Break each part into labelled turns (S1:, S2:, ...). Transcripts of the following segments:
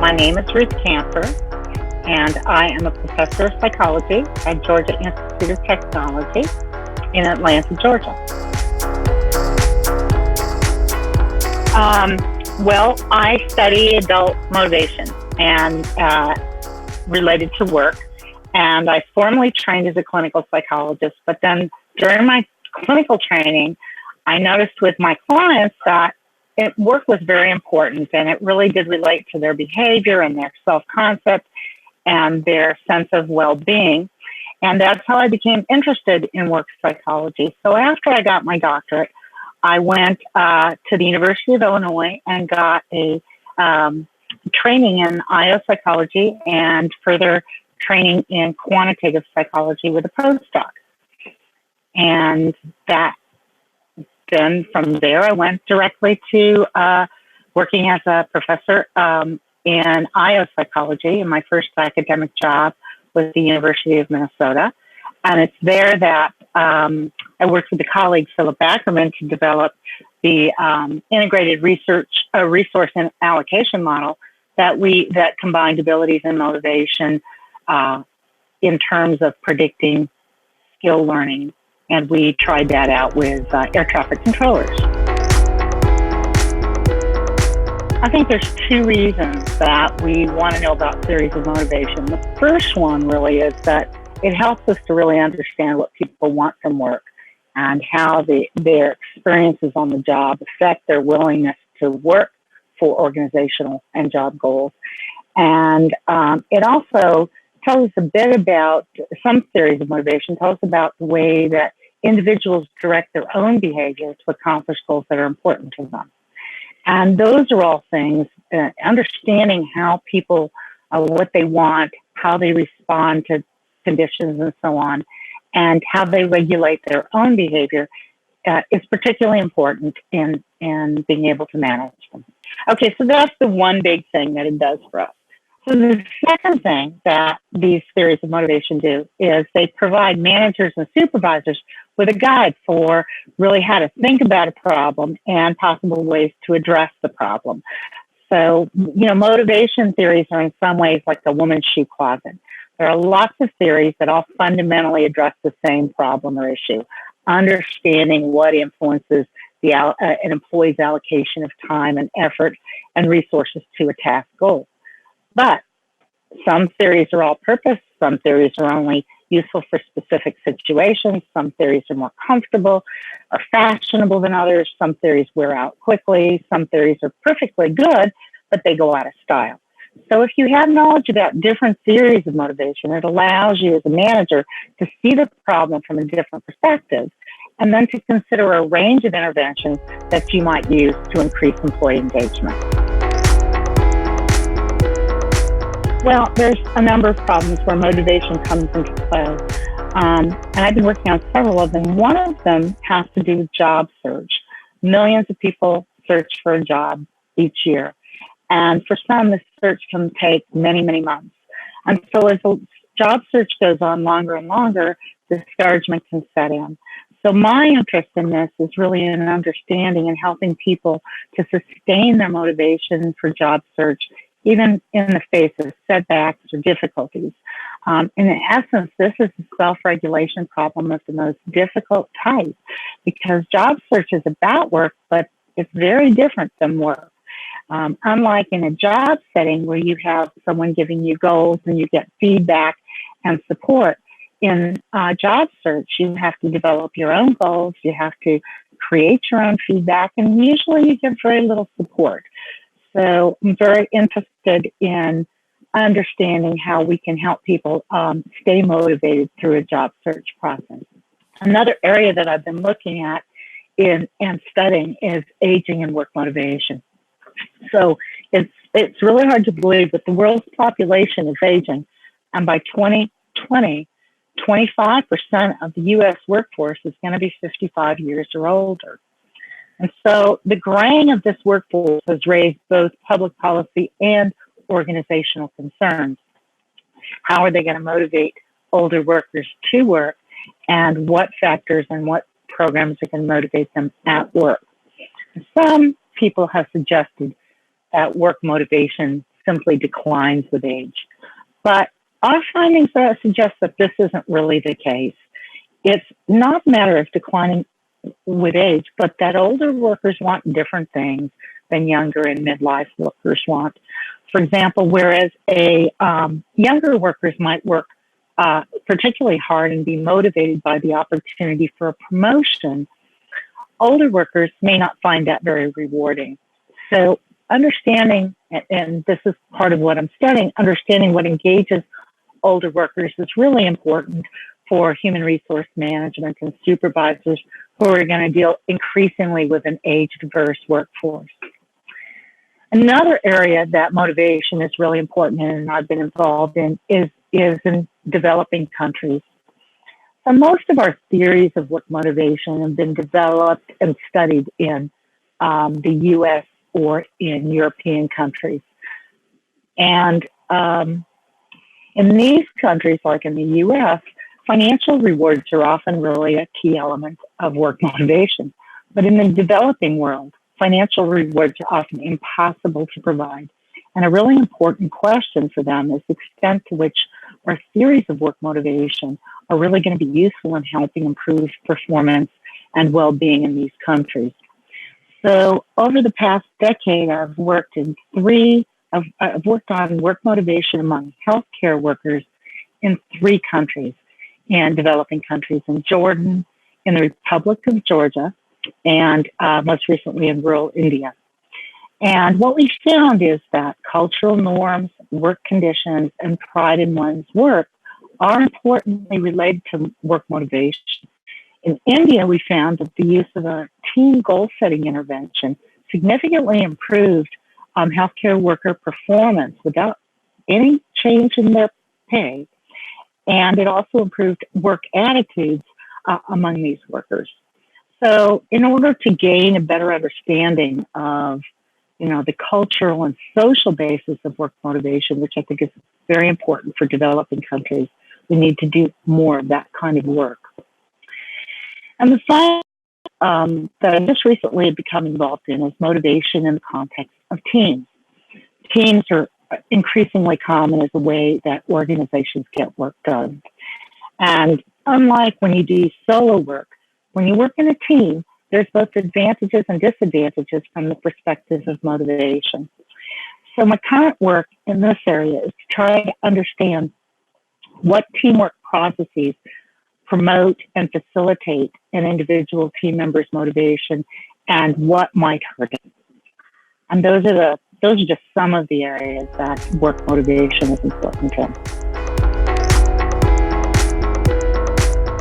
S1: My name is Ruth Kanfer, and I am a professor of psychology at Georgia Institute of Technology in Atlanta, Georgia. I study adult motivation and related to work, and I formally trained as a clinical psychologist, but then during my clinical training, I noticed with my clients that work was very important, and it really did relate to their behavior and their self-concept and their sense of well-being. And that's how I became interested in work psychology. So after I got my doctorate, I went to the University of Illinois and got a training in IO psychology and further training in quantitative psychology with a postdoc. And then from there, I went directly to working as a professor in IO psychology. And my first academic job was the University of Minnesota. And it's there that I worked with a colleague, Philip Ackerman, to develop the integrated resource and allocation model that combined abilities and motivation in terms of predicting skill learning. And we tried that out with air traffic controllers. I think there's two reasons that we want to know about theories of motivation. The first one really is that it helps us to really understand what people want from work and how their experiences on the job affect their willingness to work for organizational and job goals. And it also tells us a bit about some theories of motivation, tells us about the way that individuals direct their own behavior to accomplish goals that are important to them. And those are all things, understanding how people, what they want, how they respond to conditions and so on, and how they regulate their own behavior is particularly important in being able to manage them. Okay, so that's the one big thing that it does for us. So the second thing that these theories of motivation do is they provide managers and supervisors with a guide for really how to think about a problem and possible ways to address the problem. So, motivation theories are in some ways like a woman's shoe closet. There are lots of theories that all fundamentally address the same problem or issue, understanding what influences an employee's allocation of time and effort and resources to a task goal. But some theories are all-purpose, some theories are only useful for specific situations, some theories are more comfortable or fashionable than others, some theories wear out quickly, some theories are perfectly good, but they go out of style. So if you have knowledge about different theories of motivation, it allows you as a manager to see the problem from a different perspective and then to consider a range of interventions that you might use to increase employee engagement. Well, there's a number of problems where motivation comes into play, and I've been working on several of them. One of them has to do with job search. Millions of people search for a job each year, and for some, the search can take many, many months. And so as the job search goes on longer and longer, discouragement can set in. So my interest in this is really in understanding and helping people to sustain their motivation for job search, even in the face of setbacks or difficulties. In essence, this is a self-regulation problem of the most difficult type because job search is about work, but it's very different than work. Unlike in a job setting where you have someone giving you goals and you get feedback and support, in job search, you have to develop your own goals, you have to create your own feedback, and usually you get very little support. So I'm very interested in understanding how we can help people stay motivated through a job search process. Another area that I've been looking at and studying is aging and work motivation. So it's really hard to believe, but the world's population is aging, and by 2020, 25% of the U.S. workforce is going to be 55 years or older. And so the graying of this workforce has raised both public policy and organizational concerns. How are they going to motivate older workers to work, and what factors and what programs are going to motivate them at work? Some people have suggested that work motivation simply declines with age. But our findings suggest that this isn't really the case. It's not a matter of declining with age, but that older workers want different things than younger and midlife workers want. For example, whereas younger workers might work particularly hard and be motivated by the opportunity for a promotion, older workers may not find that very rewarding. So understanding, and this is part of what I'm studying, understanding what engages older workers is really important for human resource management and supervisors who are going to deal increasingly with an age-diverse workforce. Another area that motivation is really important in, and I've been involved in, is in developing countries. So most of our theories of work motivation have been developed and studied in the U.S. or in European countries. And in these countries, like in the U.S., financial rewards are often really a key element of work motivation. But in the developing world, financial rewards are often impossible to provide. And a really important question for them is the extent to which our theories of work motivation are really going to be useful in helping improve performance and well-being in these countries. So over the past decade, I've worked on work motivation among healthcare workers in 3 countries, in developing countries, in Jordan, in the Republic of Georgia, and most recently in rural India. And what we found is that cultural norms, work conditions, and pride in one's work are importantly related to work motivation. In India, we found that the use of a team goal-setting intervention significantly improved healthcare worker performance without any change in their pay, and it also improved work attitudes among these workers. So in order to gain a better understanding of the cultural and social basis of work motivation, which I think is very important for developing countries, we need to do more of that kind of work. And the final that I just recently have become involved in is motivation in the context of teams. Teams are increasingly common as a way that organizations get work done. And unlike when you do solo work, when you work in a team, there's both advantages and disadvantages from the perspective of motivation. So my current work in this area is to try to understand what teamwork processes promote and facilitate an individual team member's motivation and what might hurt it. And those are just some of the areas that work motivation is important in.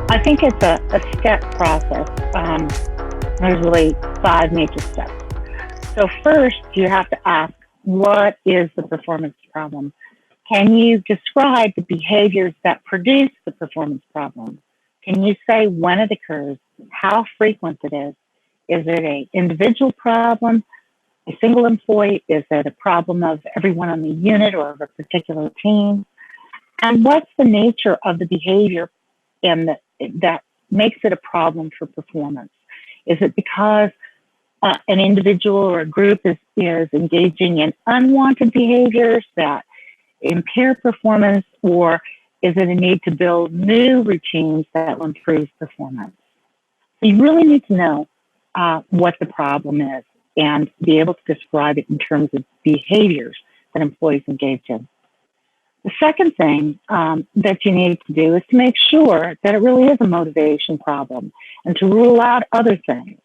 S1: I think it's a step process. There's really 5 major steps. So first, you have to ask, what is the performance problem? Can you describe the behaviors that produce the performance problem? Can you say when it occurs, how frequent it is? Is it an individual problem, a single employee? Is it a problem of everyone on the unit or of a particular team? And what's the nature of the behavior that makes it a problem for performance? Is it because an individual or a group is engaging in unwanted behaviors that impair performance, or is it a need to build new routines that will improve performance? So you really need to know what the problem is and be able to describe it in terms of behaviors that employees engage in. The second thing that you need to do is to make sure that it really is a motivation problem and to rule out other things.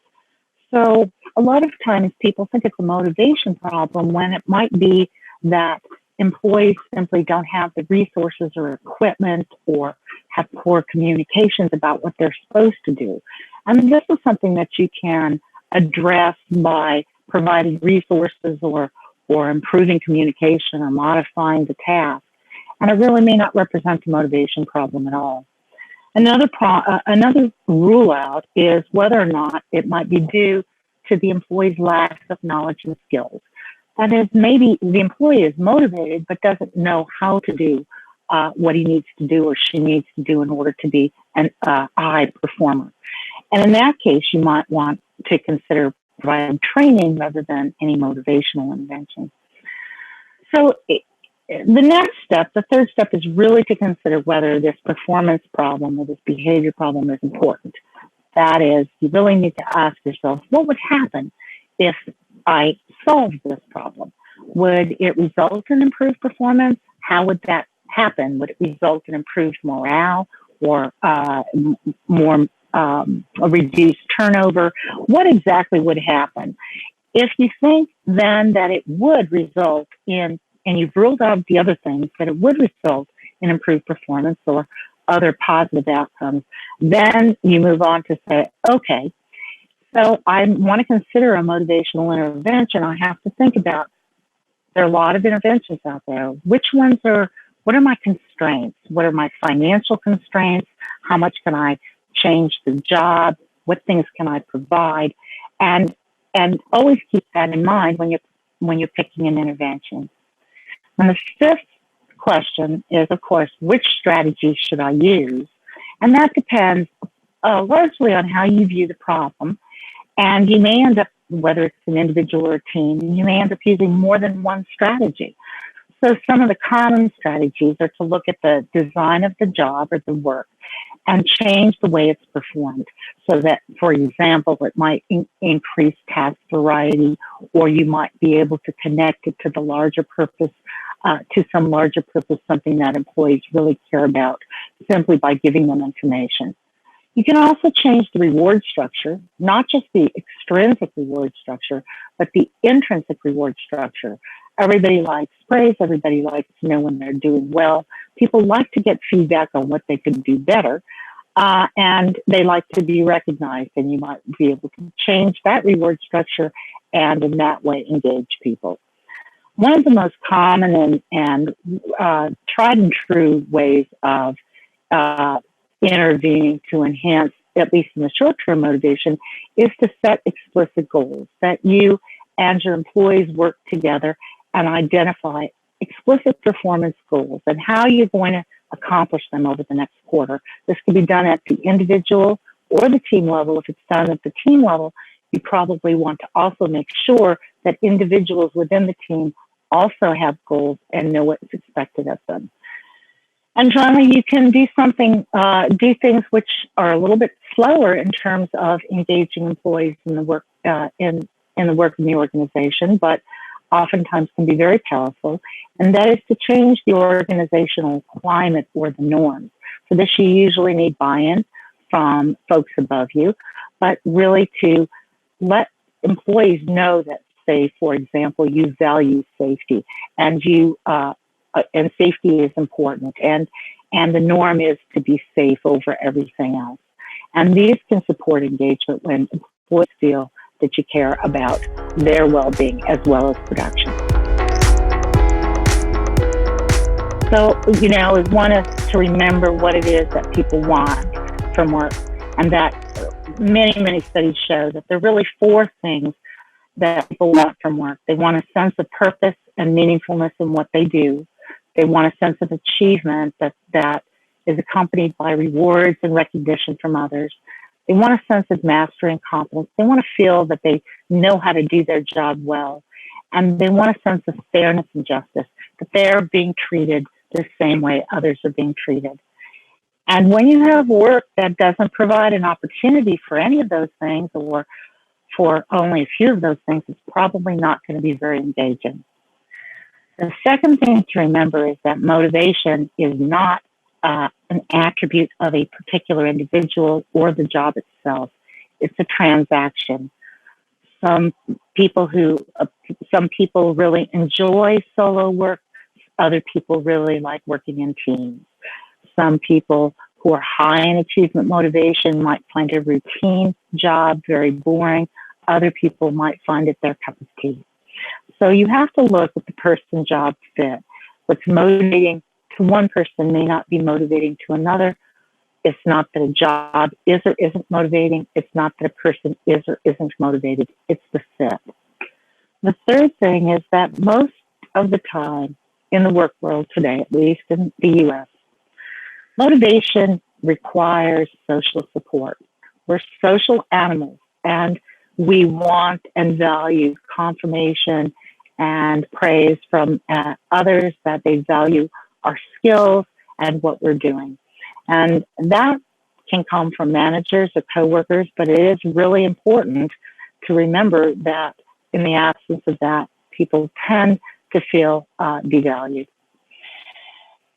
S1: So a lot of times people think it's a motivation problem when it might be that employees simply don't have the resources or equipment or have poor communications about what they're supposed to do. And this is something that you can address by providing resources or improving communication or modifying the task. And it really may not represent a motivation problem at all. Another rule out is whether or not it might be due to the employee's lack of knowledge and skills. That is, maybe the employee is motivated but doesn't know how to do what he needs to do or she needs to do in order to be a high performer. And in that case, you might want to consider providing training rather than any motivational intervention. The next step, the third step, is really to consider whether this performance problem or this behavior problem is important. That is, you really need to ask yourself, what would happen if I solved this problem? Would it result in improved performance? How would that happen? Would it result in improved morale or more a reduced turnover? What exactly would happen? If you think then that it would result in, and you've ruled out the other things, that it would result in improved performance or other positive outcomes, then you move on to say, okay, so I want to consider a motivational intervention. I have to think about, there are a lot of interventions out there. What are my constraints? What are my financial constraints? How much can I change the job? What things can I provide? And always keep that in mind when you're picking an intervention. And the fifth question is, of course, which strategy should I use? And that depends largely on how you view the problem. And you may end up, whether it's an individual or a team, you may end up using more than one strategy. So some of the common strategies are to look at the design of the job or the work and change the way it's performed. So that, for example, it might increase task variety, or you might be able to connect it to the larger purpose, to some larger purpose, something that employees really care about, simply by giving them information. You can also change the reward structure, not just the extrinsic reward structure, but the intrinsic reward structure. Everybody likes praise. Everybody likes to know when they're doing well. People like to get feedback on what they could do better, and they like to be recognized. And you might be able to change that reward structure and in that way engage people. One of the most common and tried and true ways of intervening to enhance, at least in the short-term motivation, is to set explicit goals, that you and your employees work together and identify explicit performance goals and how you're going to accomplish them over the next quarter. This can be done at the individual or the team level. If it's done at the team level, you probably want to also make sure that individuals within the team also have goals and know what's expected of them. And finally, you can do things which are a little bit slower in terms of engaging employees in the work in the work in the organization, but oftentimes can be very powerful. And that is to change the organizational climate or the norms. For this, you usually need buy-in from folks above you, but really to let employees know that, say, for example, you value safety and and safety is important, and the norm is to be safe over everything else. And these can support engagement when employees feel that you care about their well-being as well as production. So, I want us to remember what it is that people want from work, and that many, many studies show that there are really four things that people want from work. They want a sense of purpose and meaningfulness in what they do. They want a sense of achievement that is accompanied by rewards and recognition from others. They want a sense of mastery and competence. They want to feel that they know how to do their job well. And they want a sense of fairness and justice, that they're being treated the same way others are being treated. And when you have work that doesn't provide an opportunity for any of those things, or for only a few of those things, it's probably not going to be very engaging. The second thing to remember is that motivation is not an attribute of a particular individual or the job itself. It's a transaction. Some people really enjoy solo work. Other people really like working in teams. Some people who are high in achievement motivation might find a routine job very boring. Other people might find it their cup of tea. So you have to look at the person-job fit. What's motivating to one person may not be motivating to another. It's not that a job is or isn't motivating. It's not that a person is or isn't motivated. It's the fit. The third thing is that most of the time in the work world today, at least in the US, motivation requires social support. We're social animals, and we want and value confirmation and praise from others, that they value our skills and what we're doing. And that can come from managers or coworkers, but it is really important to remember that in the absence of that, people tend to feel devalued.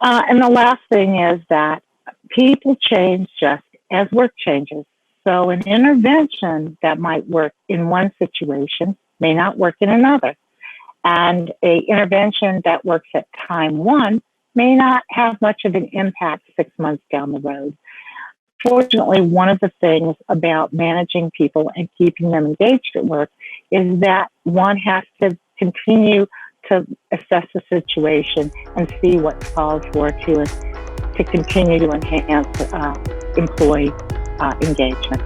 S1: And the last thing is that people change just as work changes. So an intervention that might work in one situation may not work in another. And a intervention that works at time one may not have much of an impact 6 months down the road. Fortunately, one of the things about managing people and keeping them engaged at work is that one has to continue to assess the situation and see what's called for to continue to enhance employee engagement.